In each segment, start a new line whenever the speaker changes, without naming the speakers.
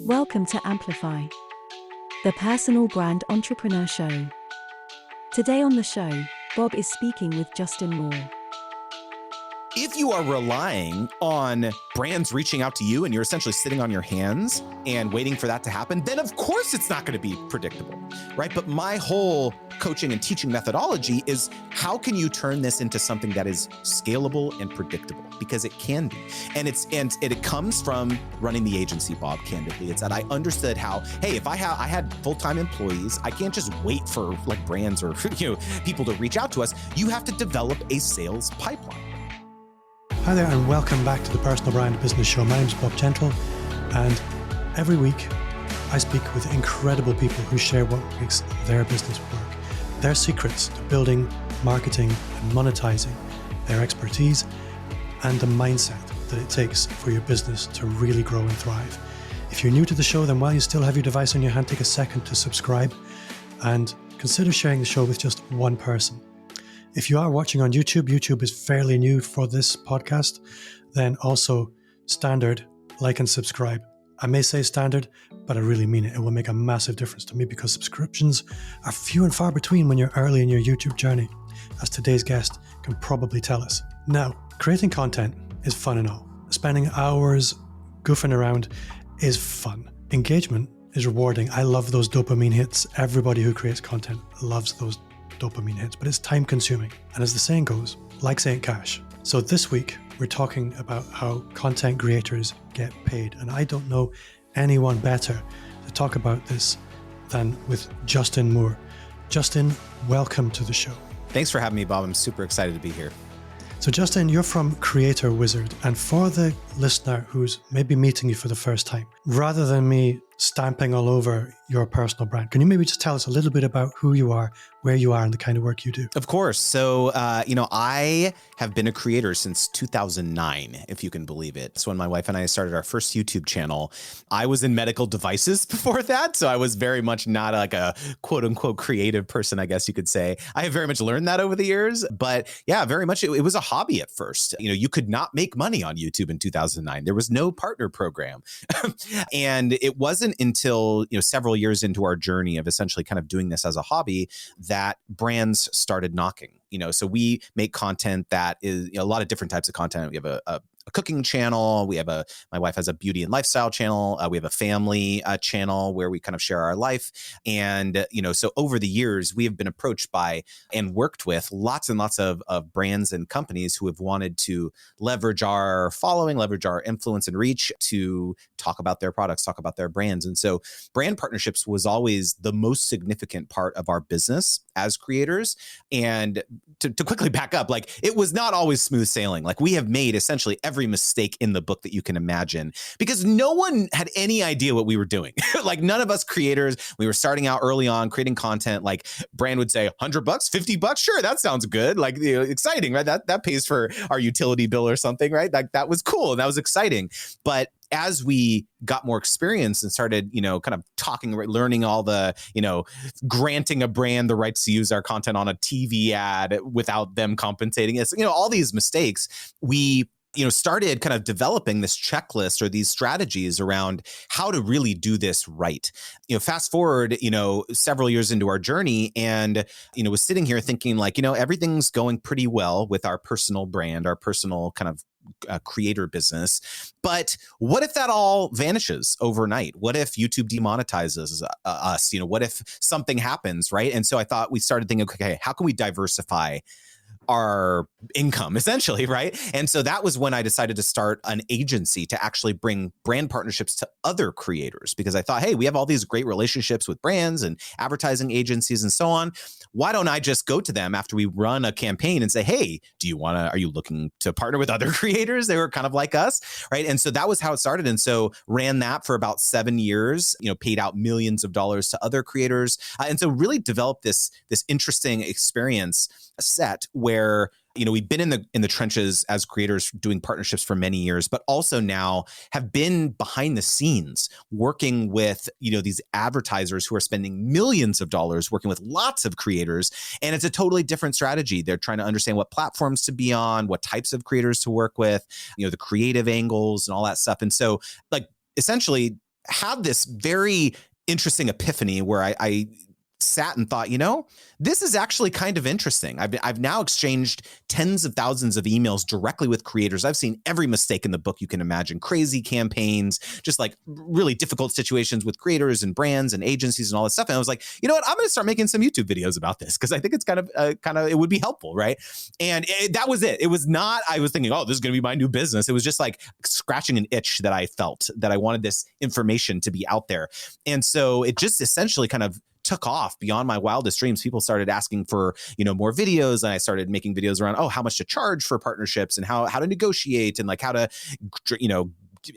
Welcome to Amplify, the personal brand entrepreneur show. Today on the show, Bob is speaking with Justin Moore.
If you are relying on brands reaching out to you and you're essentially sitting on your hands and waiting for that to happen, then of course it's not going to be predictable, right? But my whole coaching and teaching methodology is how can you turn this into something that is scalable and predictable? Because it can be. And it comes from running the agency, Bob, candidly. It's that I understood how, hey, if I had full-time employees, I can't just wait for like brands or people to reach out to us. You have to develop a sales pipeline.
Hi there and welcome back to the Personal Brand Business Show. My name is Bob Gentle, and every week I speak with incredible people who share what makes their business work, their secrets to building, marketing and monetizing their expertise, and the mindset that it takes for your business to really grow and thrive. If you're new to the show, then while you still have your device on your hand, take a second to subscribe and consider sharing the show with just one person. If you are watching on YouTube, YouTube is fairly new for this podcast, then also standard, like and subscribe. I may say standard, but I really mean it. It will make a massive difference to me because subscriptions are few and far between when you're early in your YouTube journey, as today's guest can probably tell us. Now, creating content is fun and all. Spending hours goofing around is fun. Engagement is rewarding. I love those dopamine hits. Everybody who creates content loves those dopamine hits, but it's time consuming. And as the saying goes, likes ain't cash. So this week, we're talking about how content creators get paid. And I don't know anyone better to talk about this than with Justin Moore. Justin, welcome to the show.
Thanks for having me, Bob. I'm super excited to be here.
So Justin, you're from Creator Wizard. And for the listener who's maybe meeting you for the first time, rather than me stamping all over your personal brand, can you maybe just tell us a little bit about who you are, where you are, and the kind of work you do?
Of course. So, I have been a creator since 2009, if you can believe it. So when my wife and I started our first YouTube channel, I was in medical devices before that. So I was very much not like a quote unquote creative person, I guess you could say. I have very much learned that over the years, but yeah, very much. It was a hobby at first. You could not make money on YouTube in 2009. There was no partner program. And it wasn't until, several years into our journey of essentially kind of doing this as a hobby that brands started knocking. So we make content that is a lot of different types of content. We have a cooking channel. We have my wife has a beauty and lifestyle channel. We have a family channel where we kind of share our life. And, so over the years, we have been approached by and worked with lots and lots of brands and companies who have wanted to leverage our following, leverage our influence and reach to talk about their products, talk about their brands. And so brand partnerships was always the most significant part of our business as creators. And to quickly back up, it was not always smooth sailing. We have made essentially every mistake in the book that you can imagine because no one had any idea what we were doing. None of us creators, we were starting out early on creating content. Brand would say $100, $50, sure, that sounds good. Exciting, right? That pays for our utility bill or something, right? That was cool and that was exciting. But as we got more experience and started, kind of talking, learning all the, granting a brand the rights to use our content on a TV ad without them compensating us, all these mistakes, we started kind of developing this checklist or these strategies around how to really do this right. Fast forward, several years into our journey and, was sitting here thinking everything's going pretty well with our personal brand, our personal kind of creator business. But what if that all vanishes overnight? What if YouTube demonetizes us? What if something happens, right? And so I thought we started thinking, okay, how can we diversify our income essentially, right? And so that was when I decided to start an agency to actually bring brand partnerships to other creators because I thought, hey, we have all these great relationships with brands and advertising agencies and so on. Why don't I just go to them after we run a campaign and say, hey, are you looking to partner with other creators? They were kind of like us, right? And so that was how it started. And so ran that for about 7 years, paid out millions of dollars to other creators. And so really developed this interesting experience set where we've been in the trenches as creators doing partnerships for many years, but also now have been behind the scenes working with, these advertisers who are spending millions of dollars working with lots of creators. And it's a totally different strategy. They're trying to understand what platforms to be on, what types of creators to work with, the creative angles and all that stuff. And so essentially had this very interesting epiphany where I sat and thought, this is actually kind of interesting. I've now exchanged tens of thousands of emails directly with creators. I've seen every mistake in the book you can imagine, crazy campaigns, just like really difficult situations with creators and brands and agencies and all this stuff. And I was like, you know what, I'm going to start making some YouTube videos about this because I think it's kind of, it would be helpful, right? And that was it. It was not, I was thinking, oh, this is going to be my new business. It was just like scratching an itch that I felt that I wanted this information to be out there. And so it just essentially kind of took off beyond my wildest dreams. People started asking for, more videos, and I started making videos around, how much to charge for partnerships and how to negotiate and like how to,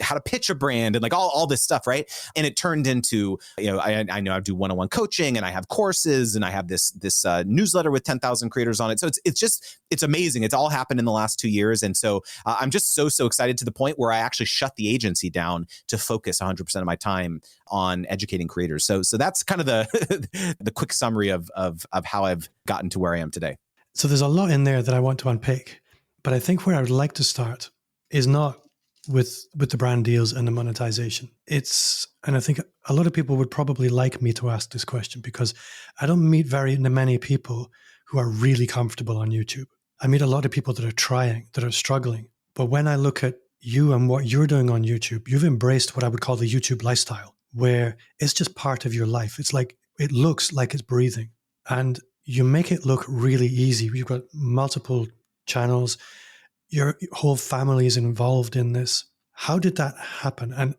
how to pitch a brand and like all this stuff, right? And it turned into, I know I do one-on-one coaching and I have courses and I have this newsletter with 10,000 creators on it. So it's amazing. It's all happened in the last 2 years. And so I'm just so excited to the point where I actually shut the agency down to focus 100% of my time on educating creators. So that's kind of the the quick summary of how I've gotten to where I am today.
So there's a lot in there that I want to unpick, but I think where I would like to start is not with the brand deals and the monetization. And I think a lot of people would probably like me to ask this question because I don't meet very many people who are really comfortable on YouTube. I meet a lot of people that are trying, that are struggling. But when I look at you and what you're doing on YouTube, you've embraced what I would call the YouTube lifestyle, where it's just part of your life. It's like, it looks like it's breathing. And you make it look really easy. You've got multiple channels. Your whole family is involved in this. How did that happen? And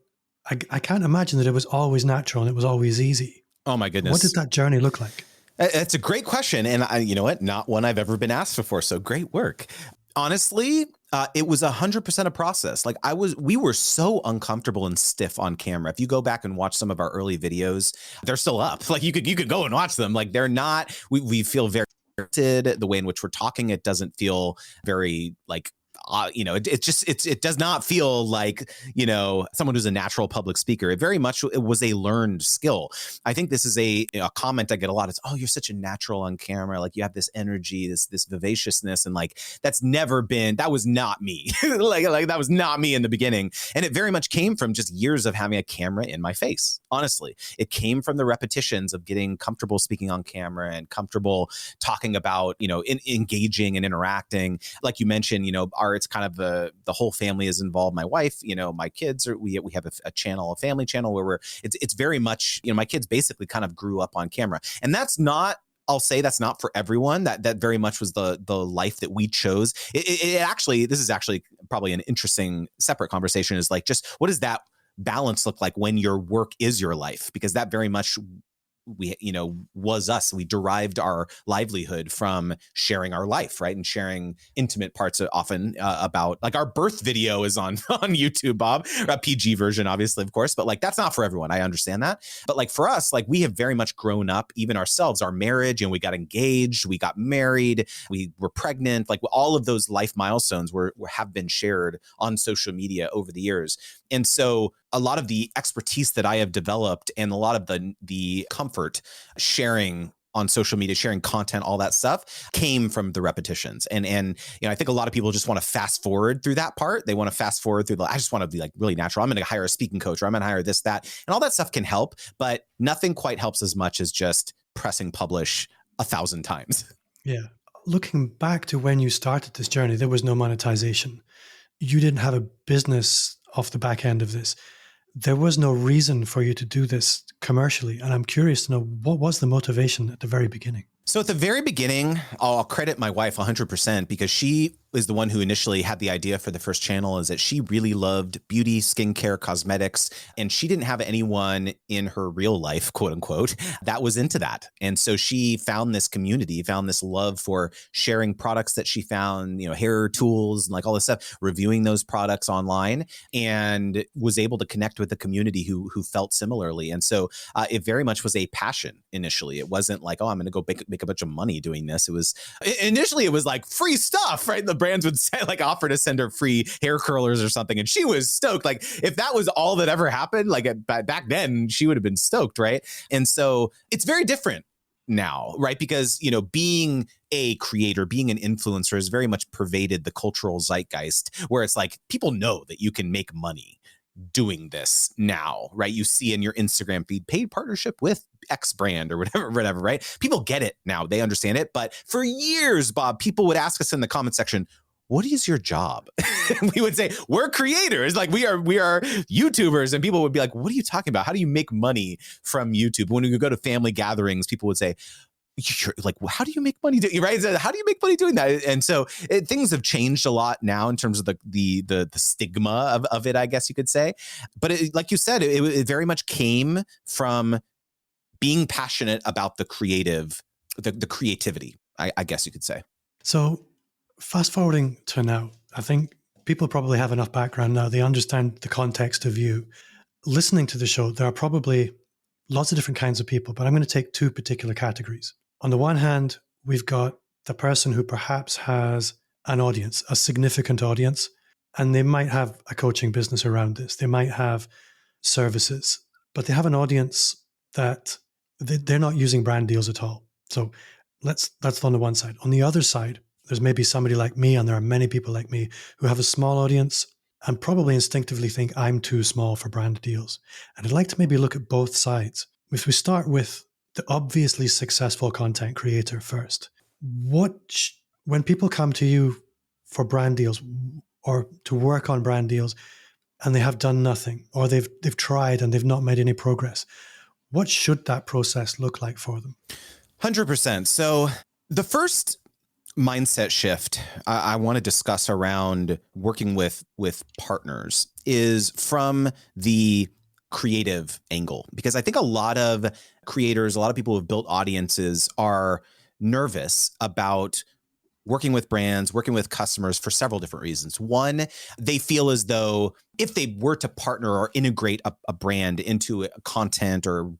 I can't imagine that it was always natural and it was always easy.
Oh my goodness.
What did that journey look like?
It's a great question. And you know what? Not one I've ever been asked before. So great work. Honestly, it was 100% a process. Like we were so uncomfortable and stiff on camera. If you go back and watch some of our early videos, they're still up. Like you could go and watch them. Like they're not, we feel very the way in which we're talking. It doesn't feel very like, it does not feel like, someone who's a natural public speaker. It very much it was a learned skill. I think this is a comment I get a lot. It's, oh, you're such a natural on camera. Like you have this energy, this vivaciousness. And like, that was not me. like that was not me in the beginning. And it very much came from just years of having a camera in my face. Honestly, it came from the repetitions of getting comfortable speaking on camera and comfortable talking about, engaging and interacting. Like you mentioned, it's kind of the whole family is involved. My wife, my kids we have a channel, a family channel where it's very much, my kids basically kind of grew up on camera. And I'll say that's not for everyone. That very much was the life that we chose. This is actually probably an interesting separate conversation, is like, just what does that balance look like when your work is your life? Because that very much was us. We derived our livelihood from sharing our life, right? And sharing intimate parts often about, like, our birth video is on YouTube, Bob, a PG version, obviously, of course, but like, that's not for everyone. I understand that. But like for us, like we have very much grown up, even ourselves, our marriage, and we got engaged, we got married, we were pregnant, like all of those life milestones have been shared on social media over the years. And so a lot of the expertise that I have developed and a lot of the comfort sharing on social media, sharing content, all that stuff came from the repetitions. And I think a lot of people just want to fast forward through that part. They want to fast forward through I just want to be like really natural. I'm going to hire a speaking coach, or I'm going to hire this, that, and all that stuff can help, but nothing quite helps as much as just pressing publish 1,000 times.
Yeah. Looking back to when you started this journey, there was no monetization. You didn't have a business off the back end of this. There was no reason for you to do this commercially. And I'm curious to know, what was the motivation at the very beginning?
So at the very beginning, I'll credit my wife 100% because she is the one who initially had the idea for the first channel, is that she really loved beauty, skincare, cosmetics, and she didn't have anyone in her real life, quote unquote, that was into that. And so she found this community, found this love for sharing products that she found, hair tools and like all this stuff, reviewing those products online, and was able to connect with the community who felt similarly. And so it very much was a passion initially. It wasn't like, oh, I'm going to go make a bunch of money doing this. Initially it was like free stuff, right? The brands would say, like, offer to send her free hair curlers or something, and she was stoked. Like, if that was all that ever happened, like back then, she would have been stoked, right? And so it's very different now, right? Because, being a creator, being an influencer has very much pervaded the cultural zeitgeist, where it's like people know that you can make money doing this now, right? You see in your Instagram feed, paid partnership with X brand or whatever, right? People get it now. They understand it. But for years, Bob, people would ask us in the comment section, what is your job? We would say, we're creators. Like we are YouTubers. And people would be like, what are you talking about? How do you make money from YouTube? When we would go to family gatherings, people would say, you're like, well, how do you make money doing, right? How do you make money doing that? And so things have changed a lot now in terms of the stigma of it, I guess you could say. But like you said, it very much came from being passionate about the creativity, I guess you could say.
So fast forwarding to now, I think people probably have enough background now. They understand the context of you. Listening to the show, there are probably lots of different kinds of people, but I'm going to take two particular categories. On the one hand, we've got the person who perhaps has an audience, a significant audience, and they might have a coaching business around this. They might have services, but they have an audience that they're not using brand deals at all. So that's on the one side. On the other side, there's maybe somebody like me, and there are many people like me who have a small audience and probably instinctively think I'm too small for brand deals. And I'd like to maybe look at both sides. If we start with the obviously successful content creator first, when people come to you for brand deals or to work on brand deals and they have done nothing, or they've tried and they've not made any progress, what should that process look like for them?
100%. So the first mindset shift I want to discuss around working with partners is from the creative angle, because I think a lot of creators, a lot of people who have built audiences are nervous about working with brands, working with customers for several different reasons. One, they feel as though if they were to partner or integrate a brand into a content or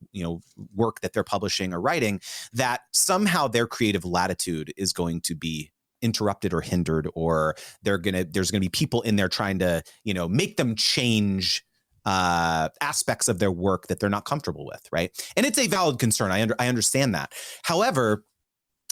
work that they're publishing or writing, that somehow their creative latitude is going to be interrupted or hindered, or there's going to be people in there trying to make them change aspects of their work that they're not comfortable with, right? And it's a valid concern. I understand that. However,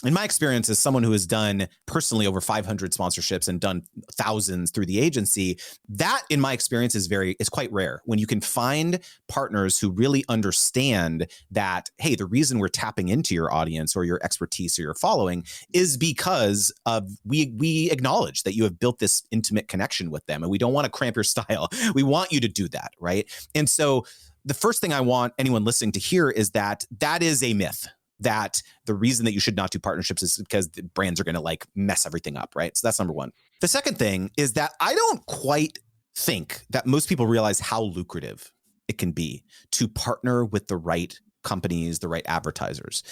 in my experience as someone who has done personally over 500 sponsorships and done thousands through the agency, that in my experience is quite rare. When you can find partners who really understand that, hey, the reason we're tapping into your audience or your expertise or your following is because of we acknowledge that you have built this intimate connection with them, and we don't want to cramp your style. We want you to do that, right? And so the first thing I want anyone listening to hear is that is a myth. That the reason that you should not do partnerships is because the brands are going to mess everything up, right? So that's number one. The second thing is that I don't quite think that most people realize how lucrative it can be to partner with the right companies, the right advertisers.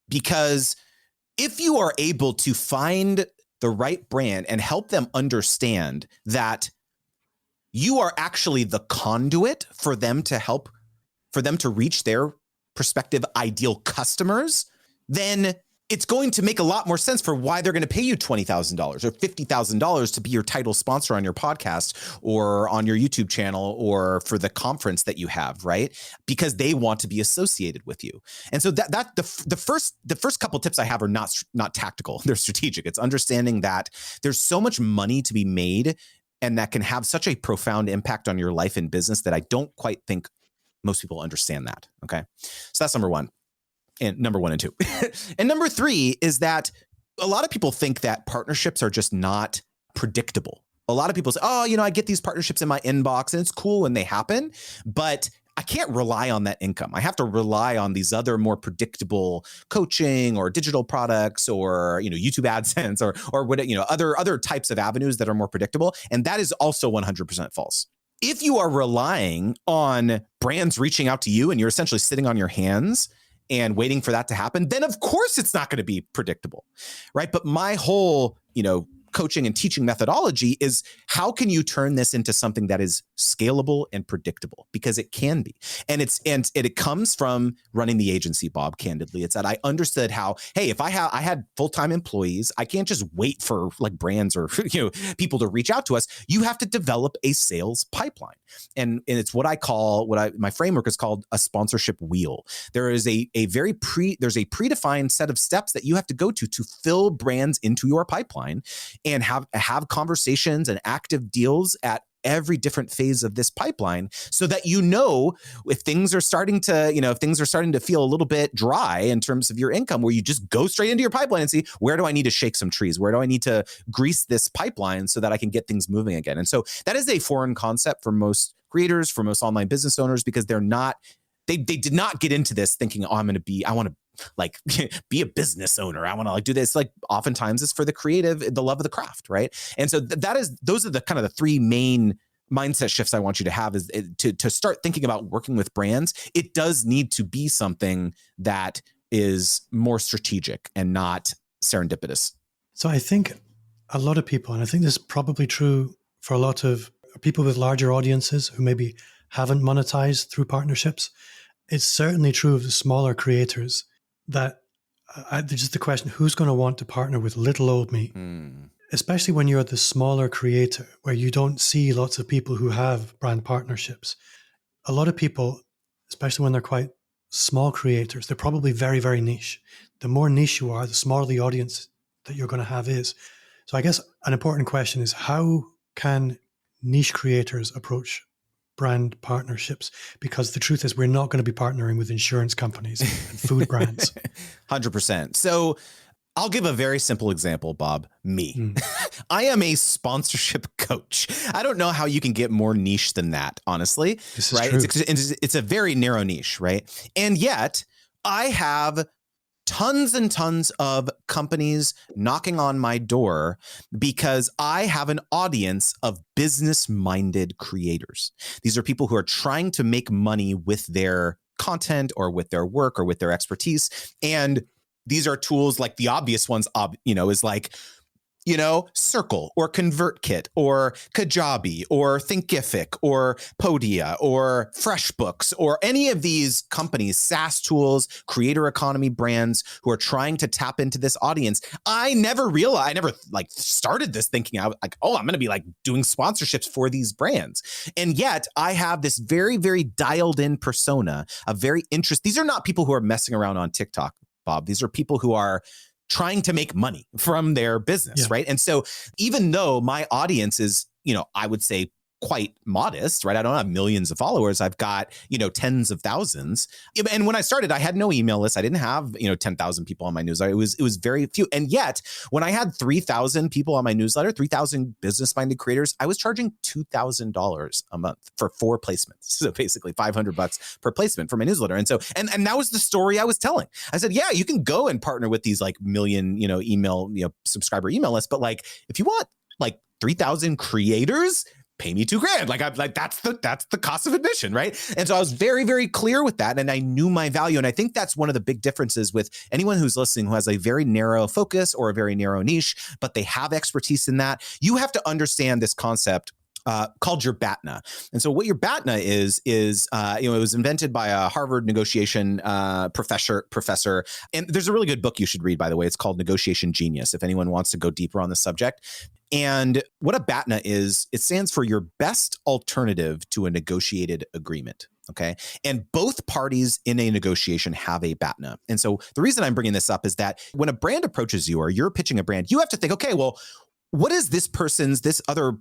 Because if you are able to find the right brand and help them understand that you are actually the conduit for them to reach their prospective ideal customers, then it's going to make a lot more sense for why they're going to pay you $20,000 or $50,000 to be your title sponsor on your podcast or on your YouTube channel or for the conference that you have, right? Because they want to be associated with you. And so the first couple tips I have are not tactical, they're strategic. It's understanding that there's so much money to be made and that can have such a profound impact on your life and business that I don't quite think most people understand that. Okay. So that's number one and two. And number three is that a lot of people think that partnerships are just not predictable. A lot of people say, oh, I get these partnerships in my inbox and it's cool when they happen, but I can't rely on that income. I have to rely on these other more predictable coaching or digital products or, YouTube AdSense or what, other types of avenues that are more predictable. And that is also 100% false. If you are relying on brands reaching out to you and you're essentially sitting on your hands and waiting for that to happen, then of course it's not going to be predictable, right? But my whole, coaching and teaching methodology is how can you turn this into something that is scalable and predictable? Because it can be. And it comes from running the agency, Bob, candidly. It's that I understood how, hey, if I had full-time employees, I can't just wait for brands or people to reach out to us. You have to develop a sales pipeline. And it's what I call my framework is called a sponsorship wheel. There is there's a predefined set of steps that you have to go to fill brands into your pipeline and have conversations and active deals at every different phase of this pipeline so that you know if things are starting to, if things are starting to feel a little bit dry in terms of your income, where you just go straight into your pipeline and see, where do I need to shake some trees? Where do I need to grease this pipeline so that I can get things moving again? And so that is a foreign concept for most creators, for most online business owners, because they did not get into this thinking, I want to like be a business owner. I want to like do this. Like oftentimes it's for the creative, the love of the craft. Right. And so those are the kind of the three main mindset shifts I want you to have, is to start thinking about working with brands. It does need to be something that is more strategic and not serendipitous.
So I think a lot of people, and I think this is probably true for a lot of people with larger audiences who maybe haven't monetized through partnerships. It's certainly true of the smaller creators that there's just the question, who's going to want to partner with little old me? Especially when you're the smaller creator, where you don't see lots of people who have brand partnerships. A lot of people, especially when they're quite small creators, they're probably very, very niche. The more niche you are, the smaller the audience that you're going to have is. So I guess an important question is, how can niche creators approach brand partnerships? Because the truth is, we're not going to be partnering with insurance companies and food brands.
100%. So I'll give a very simple example, Bob. Me. I am a sponsorship coach. I don't know how you can get more niche than that, honestly.
This is
right?
true.
It's a very narrow niche, right? And yet I have tons and tons of companies knocking on my door because I have an audience of business-minded creators. These are people who are trying to make money with their content or with their work or with their expertise. And these are tools like the obvious ones, is like, Circle or ConvertKit or Kajabi or Thinkific or Podia or FreshBooks or any of these companies, SaaS tools, creator economy brands who are trying to tap into this audience. I never started this thinking I'm going to be like doing sponsorships for these brands. And yet I have this very, very dialed in persona, these are not people who are messing around on TikTok, Bob. These are people who are trying to make money from their business, right? And so even though my audience is, I would say quite modest, right? I don't have millions of followers. I've got, tens of thousands. And when I started, I had no email list. I didn't have, 10,000 people on my newsletter. It was very few. And yet when I had 3,000 people on my newsletter, 3,000 business-minded creators, I was charging $2,000 a month for 4 placements. So basically $500 per placement for my newsletter. And so, and that was the story I was telling. I said, yeah, you can go and partner with these like million, email, subscriber email lists. But like, if you want like 3,000 creators, pay me $2,000. That's the cost of admission, right? And so I was very, very clear with that, and I knew my value. And I think that's one of the big differences with anyone who's listening who has a very narrow focus or a very narrow niche, but they have expertise in that. You have to understand this concept called your BATNA. And so what your BATNA is it was invented by a Harvard negotiation professor. And there's a really good book you should read, by the way. It's called Negotiation Genius, if anyone wants to go deeper on the subject. And what a BATNA is, it stands for your best alternative to a negotiated agreement. Okay. And both parties in a negotiation have a BATNA. And so the reason I'm bringing this up is that when a brand approaches you or you're pitching a brand, you have to think, okay, well, what is this other,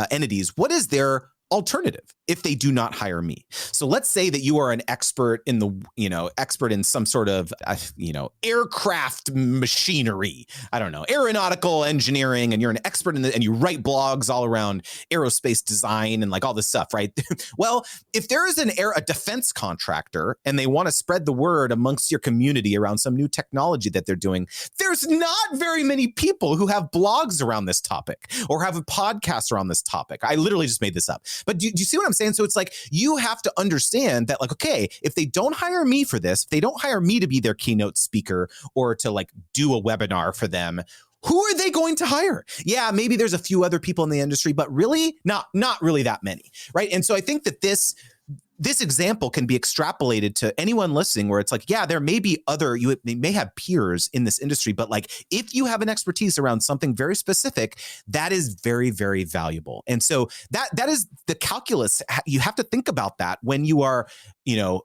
entities, what is their alternative if they do not hire me? So let's say that you are an expert in some sort of, aircraft machinery, I don't know, aeronautical engineering, and you're an expert and you write blogs all around aerospace design and like all this stuff, right? Well, if there is a defense contractor and they want to spread the word amongst your community around some new technology that they're doing, there's not very many people who have blogs around this topic or have a podcast around this topic. I literally just made this up. But do you see what I'm saying? So it's like, you have to understand that, like, okay, if they don't hire me for this, if they don't hire me to be their keynote speaker or to like do a webinar for them, who are they going to hire? Yeah, maybe there's a few other people in the industry, but really not really that many, right? And so I think that this example can be extrapolated to anyone listening, where it's like, yeah, there may be you may have peers in this industry, but like, if you have an expertise around something very specific, that is very, very valuable. And so that is the calculus. You have to think about that when you are,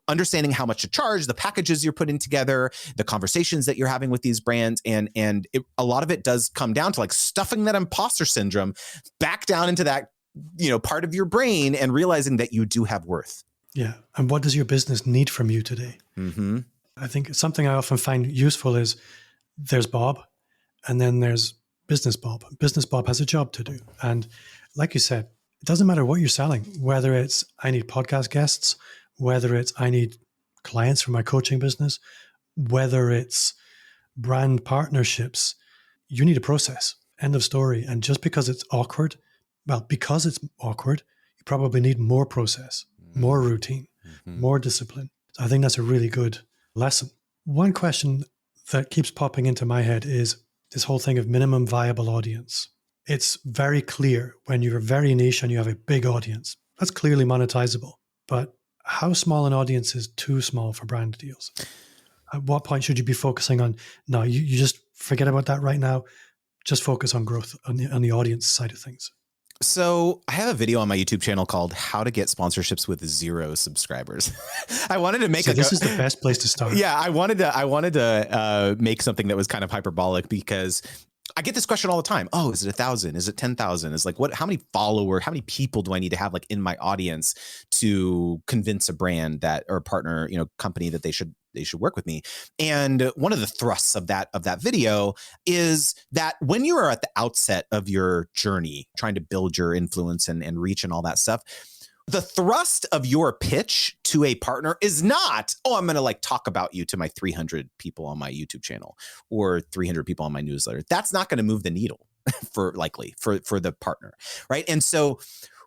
understanding how much to charge, the packages you're putting together, the conversations that you're having with these brands. And a lot of it does come down to like stuffing that imposter syndrome back down into that part of your brain and realizing that you do have worth.
Yeah. And what does your business need from you today?
Mm-hmm.
I think something I often find useful is there's Bob and then there's Business Bob. Business Bob has a job to do. And like you said, it doesn't matter what you're selling, whether it's I need podcast guests, whether it's I need clients for my coaching business, whether it's brand partnerships, you need a process. End of story. And just because it's awkward, you probably need more process, more routine, more discipline. So I think that's a really good lesson. One question that keeps popping into my head is this whole thing of minimum viable audience. It's very clear when you're very niche and you have a big audience. That's clearly monetizable. But how small an audience is too small for brand deals? At what point should you be focusing on, no, you just forget about that right now. Just focus on growth on the audience side of things.
So I have a video on my YouTube channel called How to Get Sponsorships with 0 Subscribers. I wanted to make
this is the best place to start.
Yeah, I wanted to make something that was kind of hyperbolic because I get this question all the time. Oh, is it 1,000? Is it 10,000? It's like, how many people do I need to have like in my audience to convince a brand that or partner, company that they should work with me? And one of the thrusts of that video is that when you are at the outset of your journey, trying to build your influence and reach and all that stuff, the thrust of your pitch to a partner is not, I'm going to like talk about you to my 300 people on my YouTube channel or 300 people on my newsletter. That's not going to move the needle for the partner, right? And so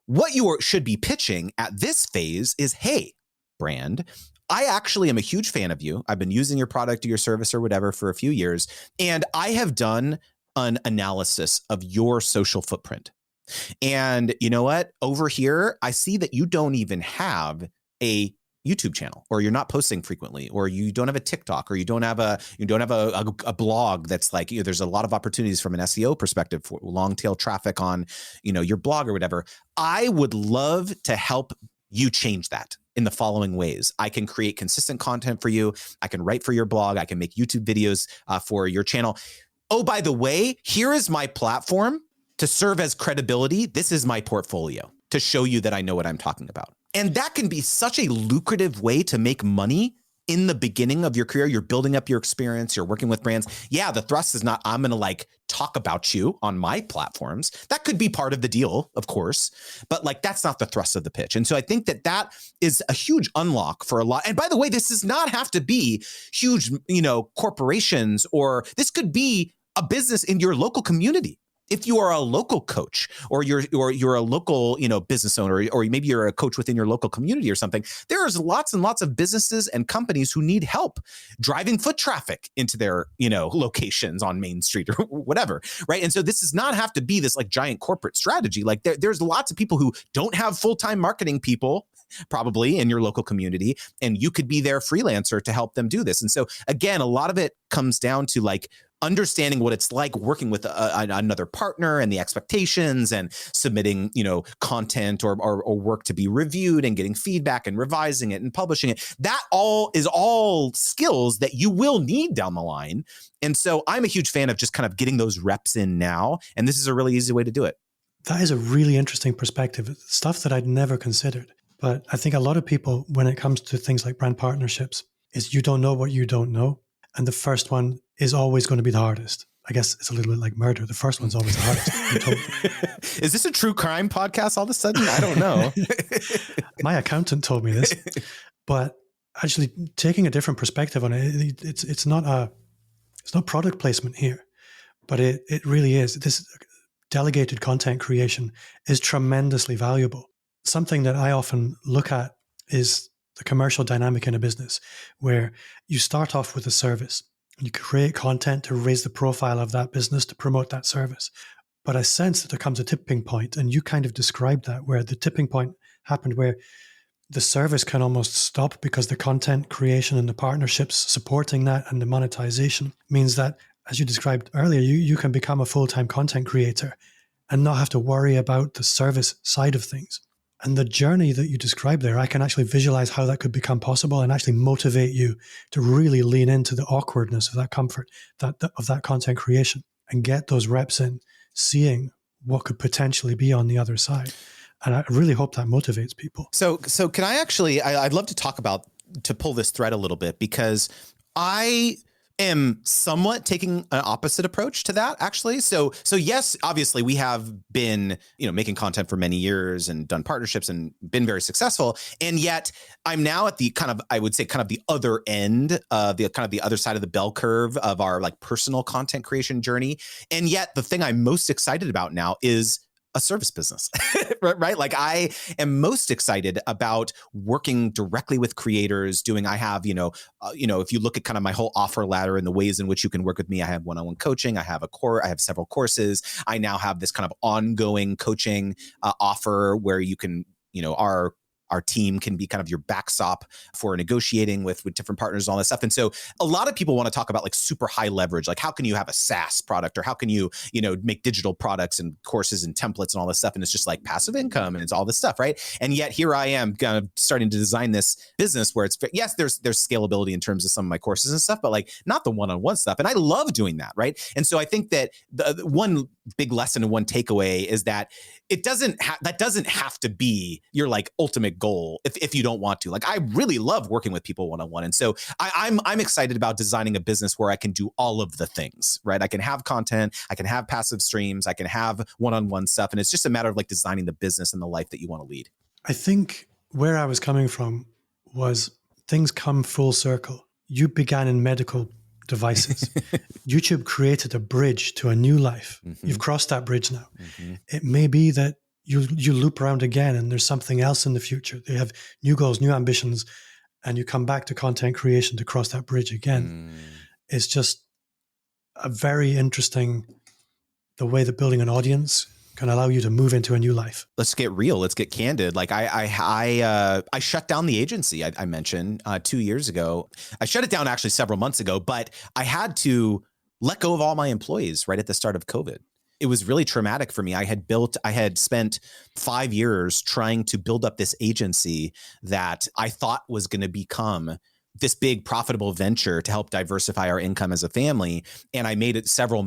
what you should be pitching at this phase is, hey, brand, I actually am a huge fan of you. I've been using your product or your service or whatever for a few years, and I have done an analysis of your social footprint. And you know what? Over here, I see that you don't even have a YouTube channel, or you're not posting frequently, or you don't have a TikTok, or you don't have a blog that's like, there's a lot of opportunities from an SEO perspective for long tail traffic on, your blog or whatever. I would love to help you change that in the following ways. I can create consistent content for you. I can write for your blog. I can make YouTube videos for your channel. Oh, by the way, here is my platform to serve as credibility. This is my portfolio to show you that I know what I'm talking about. And that can be such a lucrative way to make money in the beginning of your career. You're building up your experience. You're working with brands. Yeah, the thrust is not, I'm going to like talk about you on my platforms. That could be part of the deal, of course, but like that's not the thrust of the pitch. And so I think that is a huge unlock for a lot. And by the way, this does not have to be huge, corporations, or this could be a business in your local community. If you are a local coach, or you're a local, business owner, or maybe you're a coach within your local community or something, there's lots and lots of businesses and companies who need help driving foot traffic into their, locations on Main Street or whatever, right? And so this does not have to be this like giant corporate strategy. Like there's lots of people who don't have full-time marketing people probably in your local community, and you could be their freelancer to help them do this. And so again, a lot of it comes down to like understanding what it's like working with another partner and the expectations and submitting, content or work to be reviewed and getting feedback and revising it and publishing it. That is all skills that you will need down the line. And so I'm a huge fan of just kind of getting those reps in now. And this is a really easy way to do it.
That is a really interesting perspective, stuff that I'd never considered. But I think a lot of people, when it comes to things like brand partnerships, is you don't know what you don't know. And the first one is always going to be the hardest. I guess it's a little bit like murder. The first one's always the hardest.
Is this a true crime podcast all of a sudden? I don't know.
My accountant told me this. But actually taking a different perspective on it, it's not product placement here, but it really is. This delegated content creation is tremendously valuable. Something that I often look at is the commercial dynamic in a business, where you start off with a service and you create content to raise the profile of that business, to promote that service. But I sense that there comes a tipping point, and you kind of described that, where the tipping point happened where the service can almost stop because the content creation and the partnerships supporting that and the monetization means that, as you described earlier, you can become a full-time content creator and not have to worry about the service side of things. And the journey that you described there, I can actually visualize how that could become possible and actually motivate you to really lean into the awkwardness of that comfort, of that content creation, and get those reps in, seeing what could potentially be on the other side. And I really hope that motivates people.
So can I actually, I'd love to talk about, to pull this thread a little bit, because I am somewhat taking an opposite approach to that, actually. So yes, obviously we have been, making content for many years and done partnerships and been very successful. And yet I'm now at the I would say the other end of the other side of the bell curve of our like personal content creation journey. And yet the thing I'm most excited about now is a service business, right? Like I am most excited about working directly with creators I have, if you look at kind of my whole offer ladder and the ways in which you can work with me, I have one-on-one coaching. I have I have several courses. I now have this kind of ongoing coaching offer where you can, our team can be kind of your backstop for negotiating with different partners and all that stuff. And so a lot of people want to talk about like super high leverage, like how can you have a SaaS product, or how can you, make digital products and courses and templates and all this stuff. And it's just like passive income and it's all this stuff, right? And yet here I am kind of starting to design this business where yes, there's scalability in terms of some of my courses and stuff, but like not the one-on-one stuff. And I love doing that, right? And so I think that the one big lesson and one takeaway is that that doesn't have to be your like ultimate goal if you don't want to. Like I really love working with people one-on-one. And so I'm excited about designing a business where I can do all of the things, right? I can have content, I can have passive streams, I can have one-on-one stuff. And it's just a matter of like designing the business and the life that you want to lead.
I think where I was coming from was things come full circle. You began in medical devices. YouTube created a bridge to a new life. Mm-hmm. You've crossed that bridge now. Mm-hmm. It may be that you loop around again and there's something else in the future. They have new goals, new ambitions, and you come back to content creation to cross that bridge again. It's just a very interesting, the way that building an audience can allow you to move into a new life.
Let's get real. Let's get candid. Like I shut down the agency I mentioned 2 years ago. I shut it down actually several months ago, but I had to let go of all my employees right at the start of COVID. It was really traumatic for me. I had spent 5 years trying to build up this agency that I thought was going to become this big profitable venture to help diversify our income as a family. And I made it several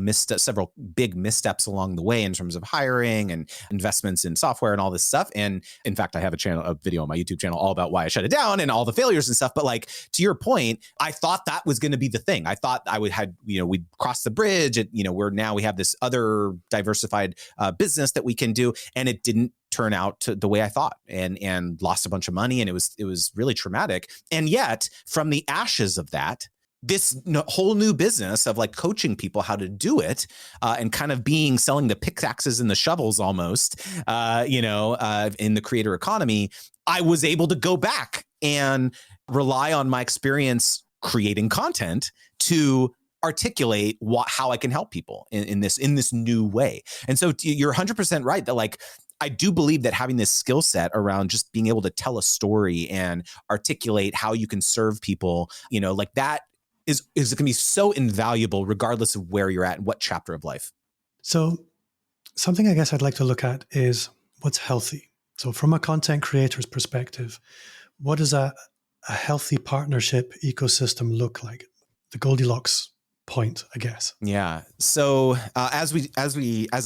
big missteps along the way in terms of hiring and investments in software and all this stuff. And in fact, I have a video on my YouTube channel all about why I shut it down and all the failures and stuff. But like, to your point, I thought that was going to be the thing. I thought we'd cross the bridge and, we have this other diversified business that we can do. And it didn't turn out to the way I thought, and lost a bunch of money. And it was really traumatic. And yet from the ashes of that, this whole new business of like coaching people how to do it, and kind of selling the pickaxes and the shovels almost, in the creator economy, I was able to go back and rely on my experience creating content to articulate how I can help people in this new way. And so you're 100% right that like, I do believe that having this skill set around just being able to tell a story and articulate how you can serve people, like that is going to be so invaluable regardless of where you're at and what chapter of life.
So something I guess I'd like to look at is what's healthy. So from a content creator's perspective, what does a healthy partnership ecosystem look like? The Goldilocks point, I guess.
Yeah. So as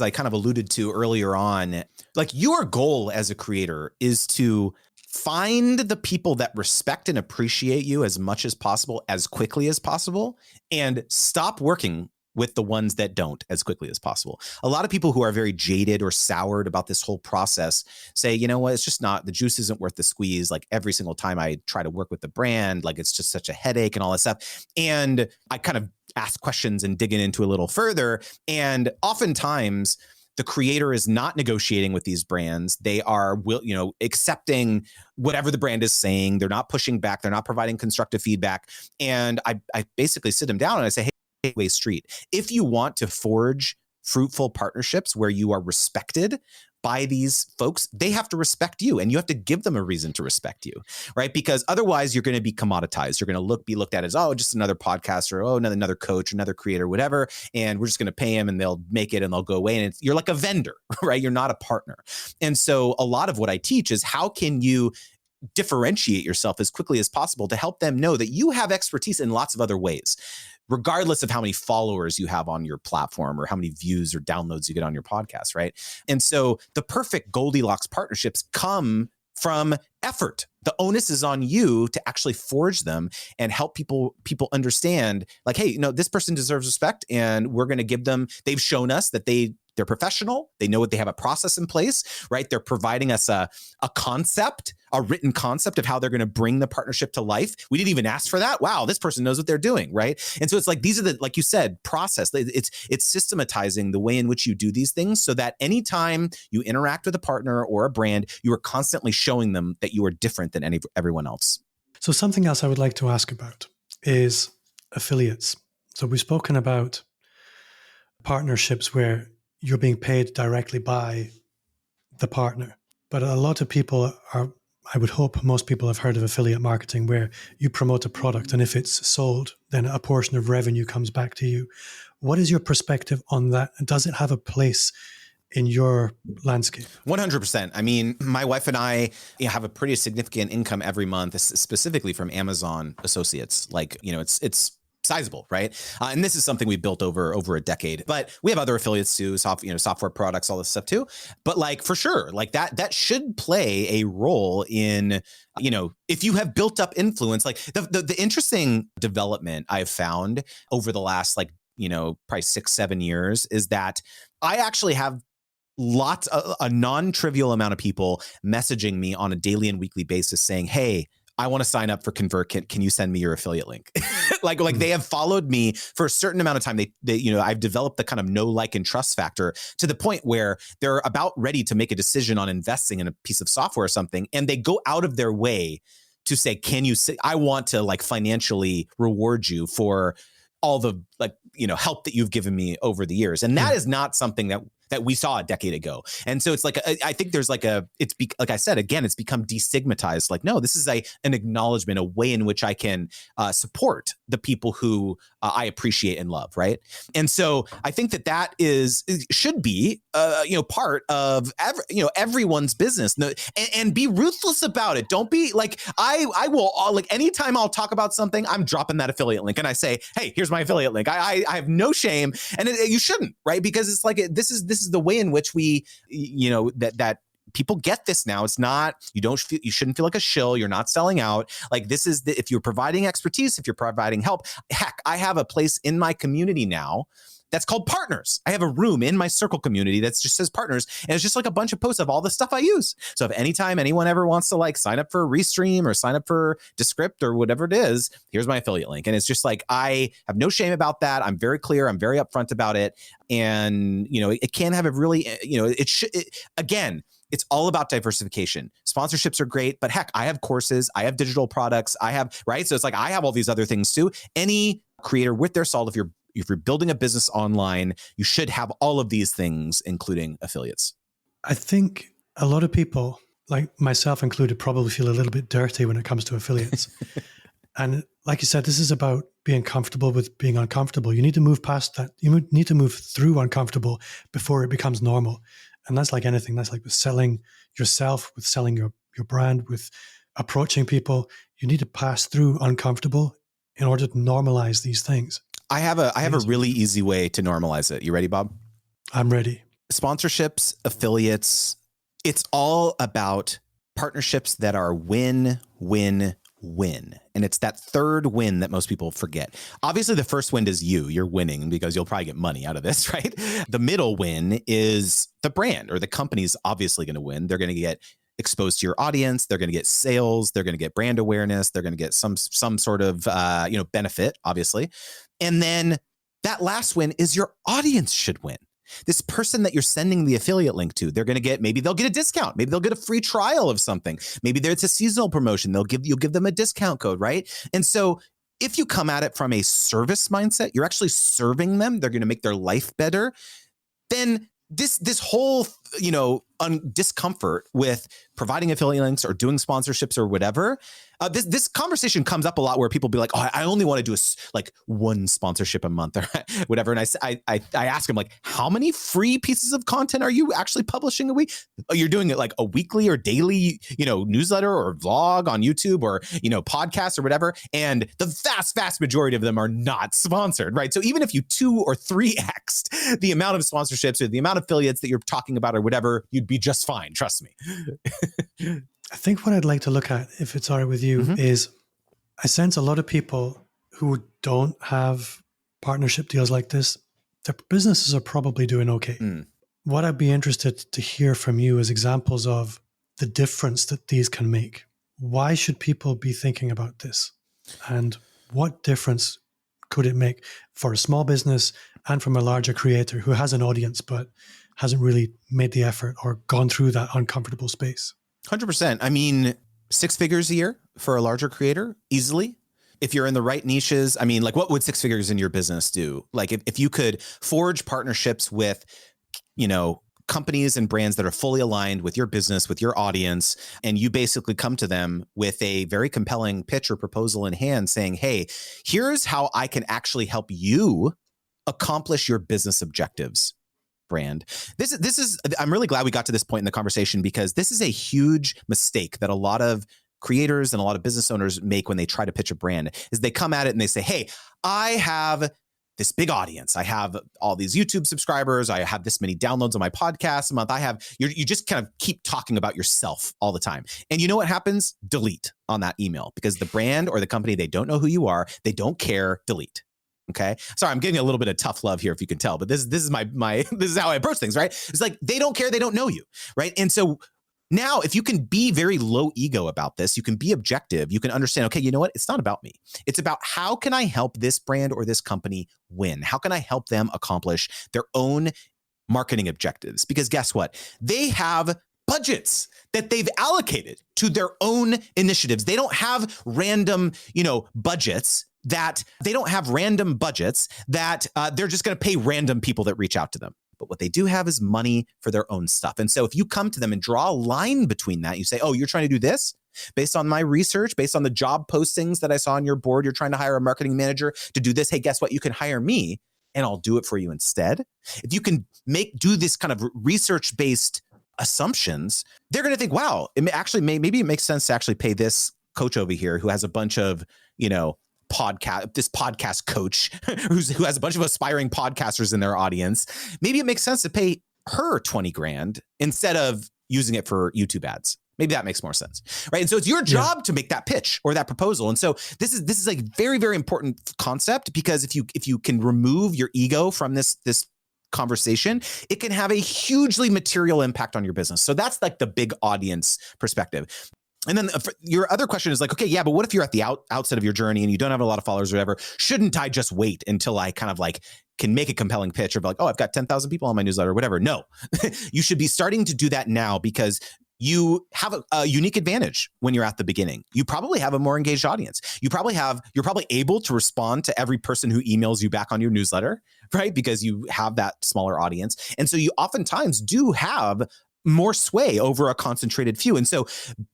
I kind of alluded to earlier on, like your goal as a creator is to find the people that respect and appreciate you as much as possible, as quickly as possible, and stop working with the ones that don't as quickly as possible. A lot of people who are very jaded or soured about this whole process say, you know what, it's just not, the juice isn't worth the squeeze. Like every single time I try to work with the brand, like it's just such a headache and all that stuff. And I kind of ask questions and digging into a little further. And oftentimes the creator is not negotiating with these brands. They are, accepting whatever the brand is saying. They're not pushing back. They're not providing constructive feedback. And I basically sit them down and I say, hey, way street. If you want to forge fruitful partnerships where you are respected by these folks, they have to respect you, and you have to give them a reason to respect you, right? Because otherwise you're going to be commoditized. You're going to be looked at as, oh, just another podcaster, oh, another coach, another creator, whatever. And we're just going to pay them and they'll make it and they'll go away. And you're like a vendor, right? You're not a partner. And so a lot of what I teach is how can you differentiate yourself as quickly as possible to help them know that you have expertise in lots of other ways. regardless of how many followers you have on your platform or how many views or downloads you get on your podcast, right? And so the perfect Goldilocks partnerships come from effort. The onus is on you to actually forge them and help people understand, like, hey, this person deserves respect, and we're going to give them. They've shown us that they're professional. They know what they have a process in place, right? They're providing us a concept, a written concept of how they're going to bring the partnership to life. We didn't even ask for that. Wow, this person knows what they're doing, right? And so it's like, these are the, like you said, process. It's systematizing the way in which you do these things so that anytime you interact with a partner or a brand, you are constantly showing them that you are different than everyone else.
So something else I would like to ask about is affiliates. So we've spoken about partnerships where you're being paid directly by the partner. But a lot of people I would hope most people have heard of affiliate marketing, where you promote a product, and if it's sold, then a portion of revenue comes back to you. What is your perspective on that? And does it have a place in your landscape?
100%. I mean, my wife and I have a pretty significant income every month, specifically from Amazon associates. Like, it's sizable, right? And this is something we built over a decade. But we have other affiliates too, software products, all this stuff too. But like, for sure, like that should play a role in, if you have built up influence. Like the interesting development I've found over the last probably 6-7 years is that I actually have a non-trivial amount of people messaging me on a daily and weekly basis saying, hey, I want to sign up for Convert. Can you send me your affiliate link? like they have followed me for a certain amount of time. They I've developed the kind of know, like, and trust factor to the point where they're about ready to make a decision on investing in a piece of software or something. And they go out of their way to say, I want to financially reward you for all the help that you've given me over the years. And that is not something that we saw a decade ago. And so it's like, I think there's like I said, again, it's become destigmatized. Like, no, this is an acknowledgement, a way in which I can support the people who I appreciate and love. Right. And so I think that should be, part of everyone's business, and be ruthless about it. Don't be like, I will anytime I'll talk about something, I'm dropping that affiliate link and I say, hey, here's my affiliate link. I have no shame, and you shouldn't, right? Because it's like, this is the way in which we, that people get this now. It's not, you shouldn't feel like a shill. You're not selling out. Like, this is if you're providing expertise, if you're providing help. Heck, I have a place in my community now that's called Partners. I have a room in my Circle community that just says Partners, and it's just like a bunch of posts of all the stuff I use. So if anytime anyone ever wants to sign up for Restream or sign up for Descript or whatever it is, here's my affiliate link. And it's just like, I have no shame about that. I'm very clear. I'm very upfront about it. And, it can have a really, again, it's all about diversification. Sponsorships are great, but heck, I have courses, I have digital products, right? So it's like, I have all these other things too. Any creator with their salt, if you're building a business online, you should have all of these things, including affiliates.
I think a lot of people, like myself included, probably feel a little bit dirty when it comes to affiliates. And like you said, this is about being comfortable with being uncomfortable. You need to move past that. You need to move through uncomfortable before it becomes normal. And that's like anything. That's like with selling yourself, with selling your brand, with approaching people. You need to pass through uncomfortable in order to normalize these things.
I have a really easy way to normalize it. You ready, Bob?
I'm ready.
Sponsorships, affiliates, it's all about partnerships that are win, win, win. And it's that third win that most people forget. Obviously, the first win is you're winning because you'll probably get money out of this, right? The middle win is the brand, or the company's obviously going to win. They're going to get exposed to your audience. They're going to get sales. They're going to get brand awareness. They're going to get some sort of benefit, obviously. And then that last win is your audience should win. This person that you're sending the affiliate link to, maybe they'll get a discount. Maybe they'll get a free trial of something. Maybe it's a seasonal promotion. You'll give them a discount code, right? And so if you come at it from a service mindset, you're actually serving them. They're going to make their life better. Then this whole, discomfort with providing affiliate links or doing sponsorships or whatever, this conversation comes up a lot where people be like, oh, I only want to do like one sponsorship a month or whatever. And I ask them like, how many free pieces of content are you actually publishing a week? Oh, you're doing it like a weekly or daily, newsletter or vlog on YouTube or, podcast or whatever. And the vast majority of them are not sponsored, right? So even if you 2 or 3x'd the amount of sponsorships or the amount of affiliates that you're talking about or whatever, you'd be just fine. Trust me.
I think what I'd like to look at, if it's all right with you, is I sense a lot of people who don't have partnership deals like this, their businesses are probably doing okay. What I'd be interested to hear from you is examples of the difference that these can make. Why should people be thinking about this? And what difference could it make for a small business and from a larger creator who has an audience but hasn't really made the effort or gone through that uncomfortable space?
100%. I mean, 6 figures a year for a larger creator, easily. If you're in the right niches, I mean, like what would 6 figures in your business do? Like if you could forge partnerships with, companies and brands that are fully aligned with your business, with your audience, and you basically come to them with a very compelling pitch or proposal in hand saying, hey, here's how I can actually help you accomplish your business objectives. Brand. This is, I'm really glad we got to this point in the conversation because this is a huge mistake that a lot of creators and a lot of business owners make when they try to pitch a brand is they come at it and they say, hey, I have this big audience. I have all these YouTube subscribers. I have this many downloads on my podcast a month. You just kind of keep talking about yourself all the time. And you know what happens? Delete on that email because the brand or the company, they don't know who you are. They don't care. Delete. Okay. Sorry, I'm getting a little bit of tough love here if you can tell, but this is my this is how I approach things, right? It's like they don't care, they don't know you, right? And so now if you can be very low ego about this, you can be objective, you can understand, okay, you know what? It's not about me. It's about how can I help this brand or this company win? How can I help them accomplish their own marketing objectives? Because guess what? They have budgets that they've allocated to their own initiatives. They don't have random, budgets that they're just going to pay random people that reach out to them. But what they do have is money for their own stuff. And so if you come to them and draw a line between that, you say, oh, you're trying to do this based on my research, based on the job postings that I saw on your board, you're trying to hire a marketing manager to do this. Hey, guess what? You can hire me and I'll do it for you instead. If you can do this kind of research-based assumptions, they're going to think, wow, maybe it makes sense to actually pay this coach over here who has a bunch of, podcast coach who has a bunch of aspiring podcasters in their audience. Maybe it makes sense to pay her 20 grand instead of using it for YouTube ads. Maybe that makes more sense, right? And so it's your job to make that pitch or that proposal. And so this is like very, very important concept because if you can remove your ego from this conversation, it can have a hugely material impact on your business. So that's like the big audience perspective. And then your other question is like, okay, yeah, but what if you're at the outset of your journey and you don't have a lot of followers or whatever? Shouldn't I just wait until I kind of like can make a compelling pitch or be like, oh, I've got 10,000 people on my newsletter or whatever? No, you should be starting to do that now because you have a unique advantage when you're at the beginning. You probably have a more engaged audience. You're probably able to respond to every person who emails you back on your newsletter, right? Because you have that smaller audience. And so you oftentimes do have more sway over a concentrated few. And so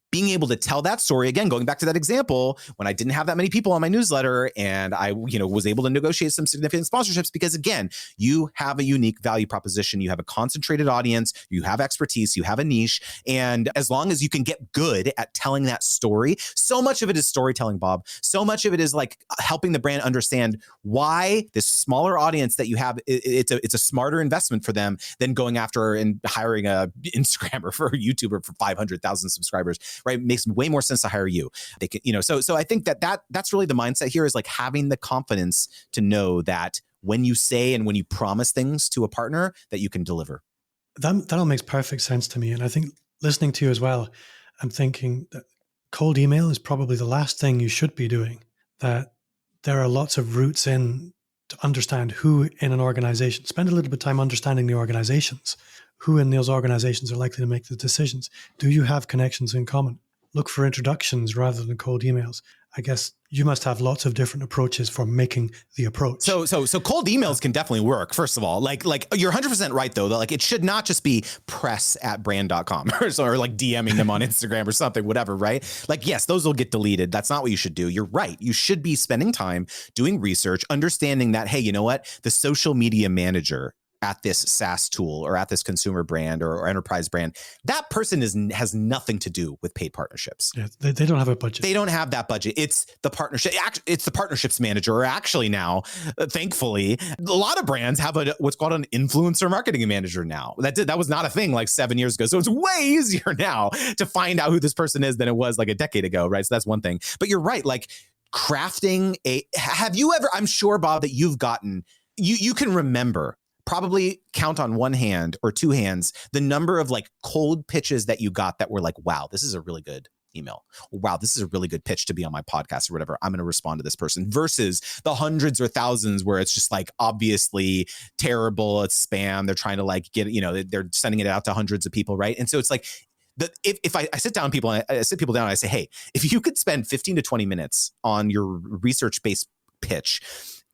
being able to tell that story, again, going back to that example, when I didn't have that many people on my newsletter and I, was able to negotiate some significant sponsorships because again, you have a unique value proposition. You have a concentrated audience, you have expertise, you have a niche. And as long as you can get good at telling that story, so much of it is storytelling, Bob. So much of it is like helping the brand understand why this smaller audience that you have, it's a smarter investment for them than going after and hiring a Instagrammer for a YouTuber for 500,000 subscribers. Right, it makes way more sense to hire you. They can, so I think that's really the mindset here is like having the confidence to know that when you say and when you promise things to a partner that you can deliver.
That all makes perfect sense to me, and I think listening to you as well, I'm thinking that cold email is probably the last thing you should be doing. That there are lots of routes in to understand who in an organization. Spend a little bit of time understanding the organizations. Who in those organizations are likely to make the decisions? Do you have connections in common? look for introductions rather than cold emails. I guess you must have lots of different approaches for making the approach.
So cold emails can definitely work. First of all, like you're 100% right though. That like it should not just be press@brand.com or like DMing them on Instagram or something, whatever, right? Like, yes, those will get deleted. That's not what you should do. You're right. You should be spending time doing research, understanding that, hey, you know what? The social media manager at this SaaS tool or at this consumer brand or enterprise brand, that person has nothing to do with paid partnerships.
Yeah, they don't have a budget.
They don't have that budget. It's the partnership. It's the partnerships manager. Or actually now, thankfully, a lot of brands have what's called an influencer marketing manager now. That was not a thing like 7 years ago. So it's way easier now to find out who this person is than it was like a decade ago, right? So that's one thing. But you're right. Like crafting have you ever, I'm sure, Bob, that you've gotten, you can remember, probably count on one hand or two hands the number of like cold pitches that you got that were like, wow, this is a really good email. Wow, this is a really good pitch to be on my podcast or whatever. I'm going to respond to this person versus the hundreds or thousands where it's just like obviously terrible. It's spam. They're trying to like get, they're sending it out to hundreds of people. Right. And so it's like, if I sit down people, I sit people down and I say, hey, if you could spend 15 to 20 minutes on your research-based pitch,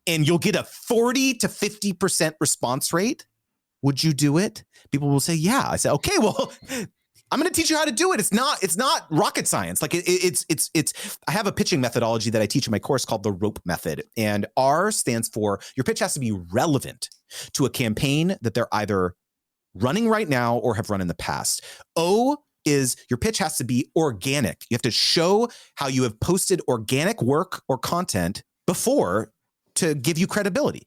and you'll get a 40 to 50% response rate, would you do it? People will say, yeah. I say, okay, well, I'm going to teach you how to do it. It's not rocket science. Like I have a pitching methodology that I teach in my course called the ROPE method. And R stands for your pitch has to be relevant to a campaign that they're either running right now or have run in the past. O is your pitch has to be organic. You have to show how you have posted organic work or content before to give you credibility.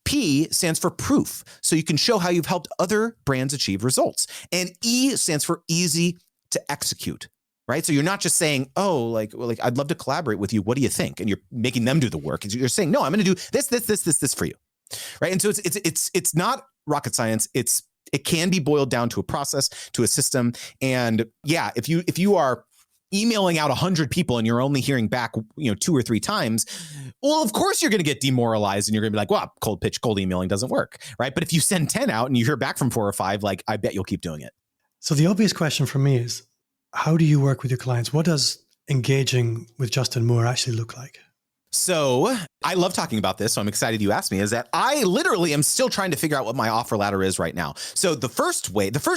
P stands for proof. So you can show how you've helped other brands achieve results. And E stands for easy to execute, right? So you're not just saying, oh, like I'd love to collaborate with you. What do you think? And you're making them do the work. You're saying, no, I'm going to do this for you, right? And so it's not rocket science. It can be boiled down to a process, to a system. And yeah, if you are emailing out 100 people and you're only hearing back, 2 or 3 times, well, of course you're going to get demoralized and you're going to be like, well, cold emailing doesn't work, right? But if you send 10 out and you hear back from 4 or 5, like I bet you'll keep doing it.
So the obvious question for me is, how do you work with your clients? What does engaging with Justin Moore actually look like?
So I love talking about this, so I'm excited you asked me, is that I literally am still trying to figure out what my offer ladder is right now. So the first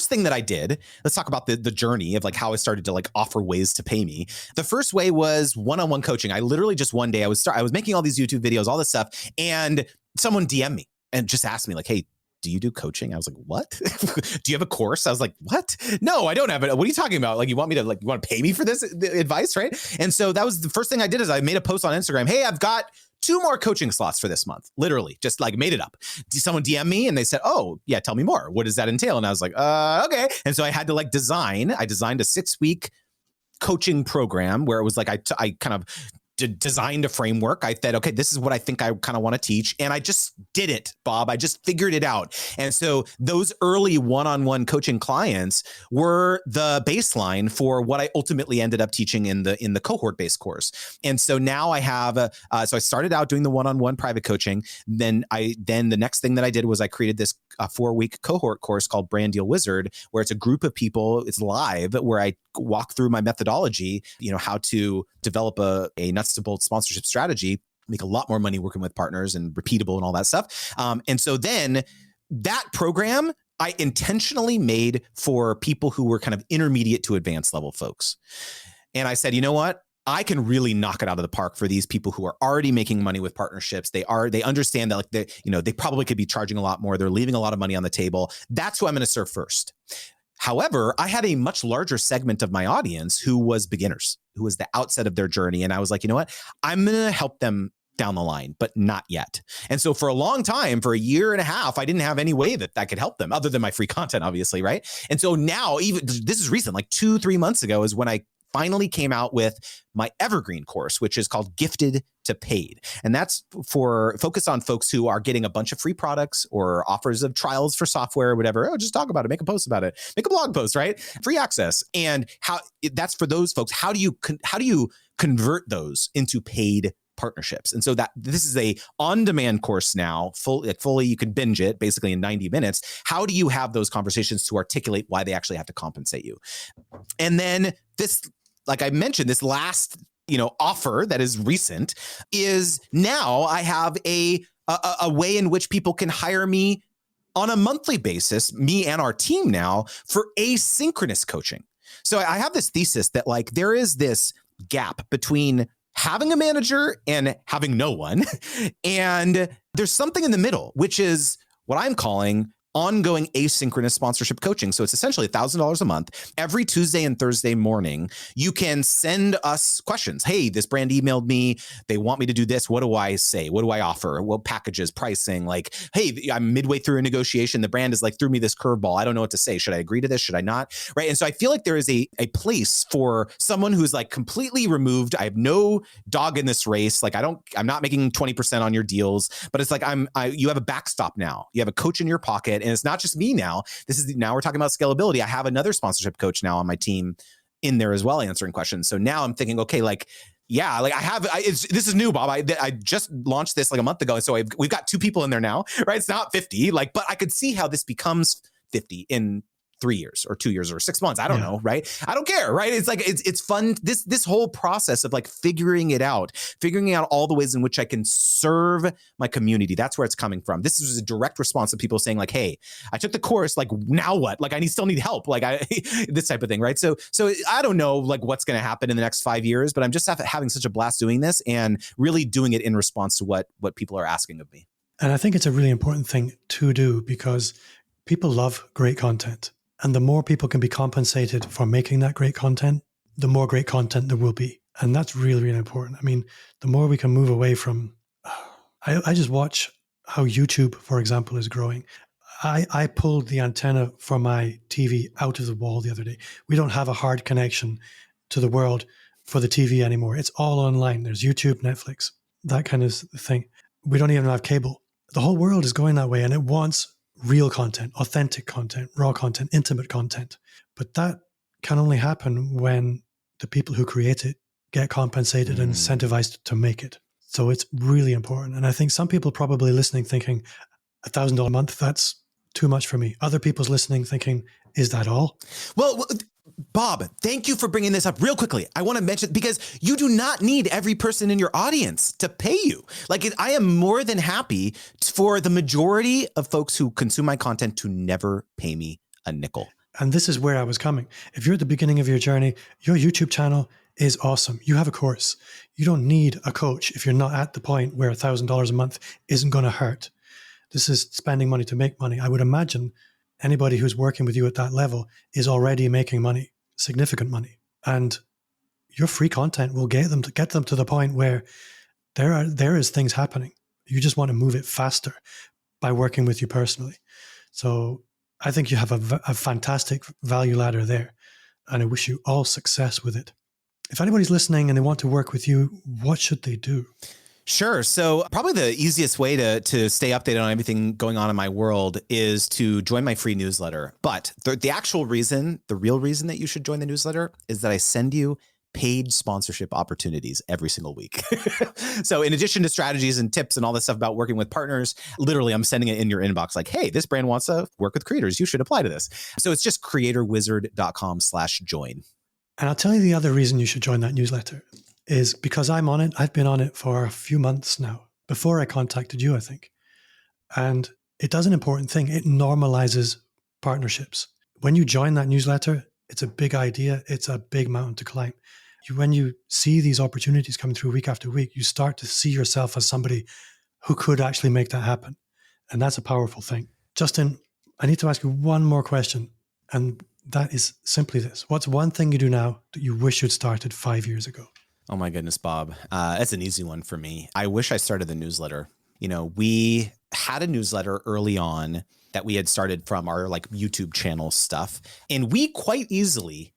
thing that I did, let's talk about the journey of like how I started to like offer ways to pay me. The first way was one-on-one coaching. I literally just one day I was making all these YouTube videos, all this stuff, and someone DM'd me and just asked me like, hey, do you do coaching? I was like, what? Do you have a course? I was like, what? No, I don't have it. What are you talking about? Like, you want to pay me for this advice, right? And so that was the first thing I did is I made a post on Instagram. Hey, I've got 2 more coaching slots for this month. Literally, just like made it up. Someone DM me and they said, oh, yeah, tell me more. What does that entail? And I was like, okay. And so I had to like designed a 6-week coaching program where it was like, I kind of designed a framework. I said, okay, this is what I think I kind of want to teach. And I just did it, Bob. I just figured it out. And so those early one-on-one coaching clients were the baseline for what I ultimately ended up teaching in the cohort-based course. And so now I have, so I started out doing the one-on-one private coaching. Then the next thing that I did was I created this 4-week cohort course called Brand Deal Wizard, where it's a group of people, it's live, where I walk through my methodology, how to develop a nuts to bolts sponsorship strategy, make a lot more money working with partners and repeatable and all that stuff. And so then that program I intentionally made for people who were kind of intermediate to advanced level folks. And I said, you know what? I can really knock it out of the park for these people who are already making money with partnerships. They understand that they probably could be charging a lot more. They're leaving a lot of money on the table. That's who I'm going to serve first. However, I had a much larger segment of my audience who was beginners, who was the outset of their journey. And I was like, you know what? I'm going to help them down the line, but not yet. And so for a long time, for 1.5 years, I didn't have any way that could help them other than my free content, obviously, right? And so now, even this is recent, like 2-3 months ago is when I finally came out with my evergreen course, which is called Gifted to Paid. And that's focused on folks who are getting a bunch of free products or offers of trials for software or whatever. Oh, just talk about it, make a post about it, make a blog post, right? Free access. And that's for those folks. How do you convert those into paid partnerships? And so that this is a on-demand course now, fully you can binge it basically in 90 minutes. How do you have those conversations to articulate why they actually have to compensate you? And then this like I mentioned, this last, offer that is recent is now I have a way in which people can hire me on a monthly basis, me and our team now, for asynchronous coaching. So I have this thesis that like there is this gap between having a manager and having no one. And there's something in the middle, which is what I'm calling ongoing asynchronous sponsorship coaching. So it's essentially $1,000 a month. Every Tuesday and Thursday morning, you can send us questions. Hey, this brand emailed me. They want me to do this. What do I say? What do I offer? What packages, pricing? Like, hey, I'm midway through a negotiation. The brand is like, threw me this curveball. I don't know what to say. Should I agree to this? Should I not? Right. And so I feel like there is a place for someone who's like completely removed. I have no dog in this race. Like I'm not making 20% on your deals, but it's like you have a backstop now. You have a coach in your pocket. And it's not just me now. Now we're talking about scalability. I have another sponsorship coach now on my team in there as well, answering questions. So now I'm thinking, okay, like, yeah, like this is new, Bob. I just launched this like a month ago. And so we've got 2 people in there now, right? It's not 50, but I could see how this becomes 50 in 3 years or 2 years or 6 months. I don't know. Right. I don't care. Right. It's like, it's fun. This whole process of like figuring out all the ways in which I can serve my community. That's where it's coming from. This is a direct response to people saying like, hey, I took the course. Like now what? Like still need help. Like this type of thing. Right. So I don't know like what's going to happen in the next 5 years, but I'm just having such a blast doing this and really doing it in response to what people are asking of me.
And I think it's a really important thing to do because people love great content. And the more people can be compensated for making that great content, the more great content there will be. And that's really, really important. I mean, the more we can move away from, I just watch how YouTube, for example, is growing. I pulled the antenna for my TV out of the wall the other day. We don't have a hard connection to the world for the TV anymore. It's all online. There's YouTube, Netflix, that kind of thing. We don't even have cable. The whole world is going that way, and it wants real content, authentic content, raw content, intimate content. But that can only happen when the people who create it get compensated and incentivized to make it. So it's really important. And I think some people probably listening thinking, $1,000 a month, that's too much for me. Other people's listening thinking, is that all?
Well, Bob, thank you for bringing this up real quickly. I want to mention, because you do not need every person in your audience to pay you. I am more than happy for the majority of folks who consume my content to never pay me a nickel.
And this is where I was coming. If you're at the beginning of your journey, your YouTube channel is awesome. You have a course. You don't need a coach if you're not at the point where $1,000 a month isn't going to hurt. This is spending money to make money. I would imagine anybody who's working with you at that level is already making money, significant money. And your free content will get them to the point where there is things happening. You just want to move it faster by working with you personally. So I think you have a fantastic value ladder there, and I wish you all success with it. If anybody's listening and they want to work with you, what should they do?
Sure. So probably the easiest way to stay updated on everything going on in my world is to join my free newsletter. But the real reason that you should join the newsletter is that I send you paid sponsorship opportunities every single week. So in addition to strategies and tips and all this stuff about working with partners, literally I'm sending it in your inbox like, hey, this brand wants to work with creators. You should apply to this. So it's just creatorwizard.com/join.
And I'll tell you the other reason you should join that newsletter is because I'm on it. I've been on it for a few months now, before I contacted you, I think. And it does an important thing. It normalizes partnerships. When you join that newsletter, it's a big idea. It's a big mountain to climb. When you see these opportunities coming through week after week, you start to see yourself as somebody who could actually make that happen. And that's a powerful thing. Justin, I need to ask you one more question. And that is simply this. What's one thing you do now that you wish you'd started 5 years ago?
Oh my goodness, Bob. That's an easy one for me. I wish I started the newsletter. We had a newsletter early on that we had started from our YouTube channel stuff. And we quite easily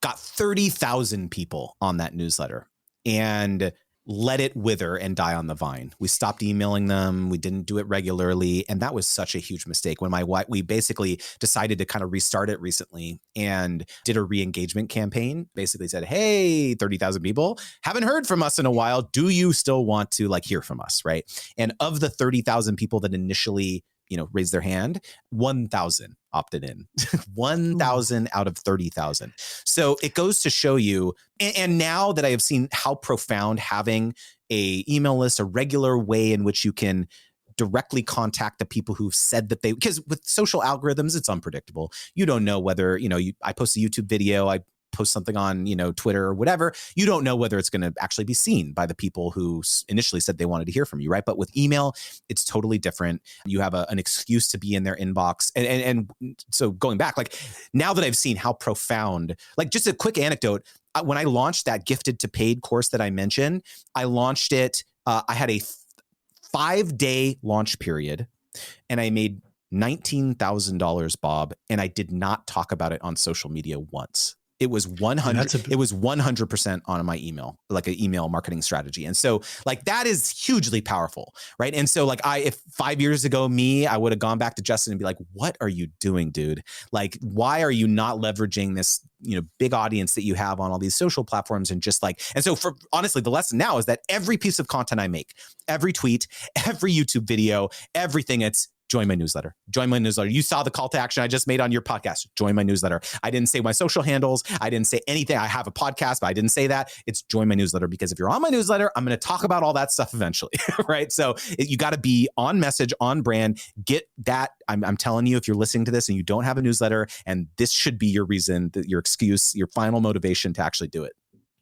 got 30,000 people on that newsletter and let it wither and die on the vine. We stopped emailing them. We didn't do it regularly. And that was such a huge mistake. When we basically decided to kind of restart it recently and did a re-engagement campaign, basically said, hey, 30,000 people haven't heard from us in a while. Do you still want to hear from us? Right. And of the 30,000 people that initially raised their hand. 1,000 opted in. 1,000 out of 30,000. So it goes to show you, and now that I have seen how profound having a email list, a regular way in which you can directly contact the people who've said that because with social algorithms, it's unpredictable. You don't know whether, I post a YouTube video, I post something on, Twitter or whatever, you don't know whether it's going to actually be seen by the people who initially said they wanted to hear from you, right? But with email, it's totally different. You have an excuse to be in their inbox. And so going back, like now that I've seen how profound, like just a quick anecdote, when I launched that gifted to paid course that I mentioned, I launched it, I had a 5-day launch period and I made $19,000, Bob, and I did not talk about it on social media once. It was 100% on my email, like an email marketing strategy. And so like that is hugely powerful, right? And so like if 5 years ago, I would have gone back to Justin and be like, what are you doing, dude? Like, why are you not leveraging this, big audience that you have on all these social platforms and so for honestly, the lesson now is that every piece of content I make, every tweet, every YouTube video, everything, it's join my newsletter. Join my newsletter. You saw the call to action I just made on your podcast. Join my newsletter. I didn't say my social handles. I didn't say anything. I have a podcast, but I didn't say that. It's join my newsletter, because if you're on my newsletter, I'm going to talk about all that stuff eventually, right? So you got to be on message, on brand. Get that. I'm telling you, if you're listening to this and you don't have a newsletter, and this should be your reason, your excuse, your final motivation to actually do it.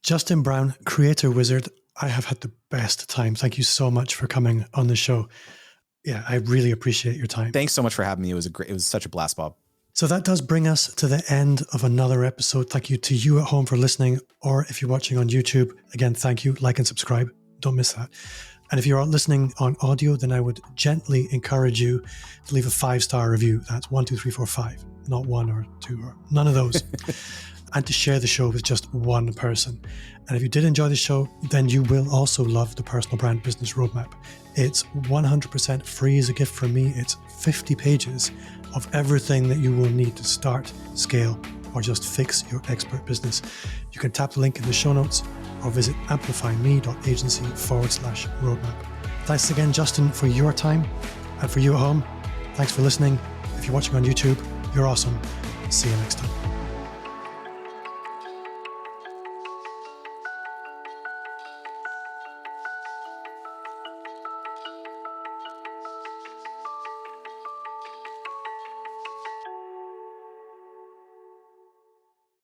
Justin Brown, creator wizard. I have had the best time. Thank you so much for coming on the show. Yeah, I really appreciate your time. Thanks so much for having me. It was such a blast, Bob. So that does bring us to the end of another episode. Thank you to you at home for listening, or if you're watching on YouTube, again, thank you. Like and subscribe. Don't miss that. And if you're listening on audio, then I would gently encourage you to leave a 5-star review. That's 1, 2, 3, 4, 5, not 1 or 2 or none of those. And to share the show with just one person. And if you did enjoy the show, then you will also love the Personal Brand Business Roadmap. It's 100% free as a gift from me. It's 50 pages of everything that you will need to start, scale, or just fix your expert business. You can tap the link in the show notes or visit amplifyme.agency/roadmap. Thanks again, Justin, for your time. And for you at home, thanks for listening. If you're watching on YouTube, you're awesome. See you next time.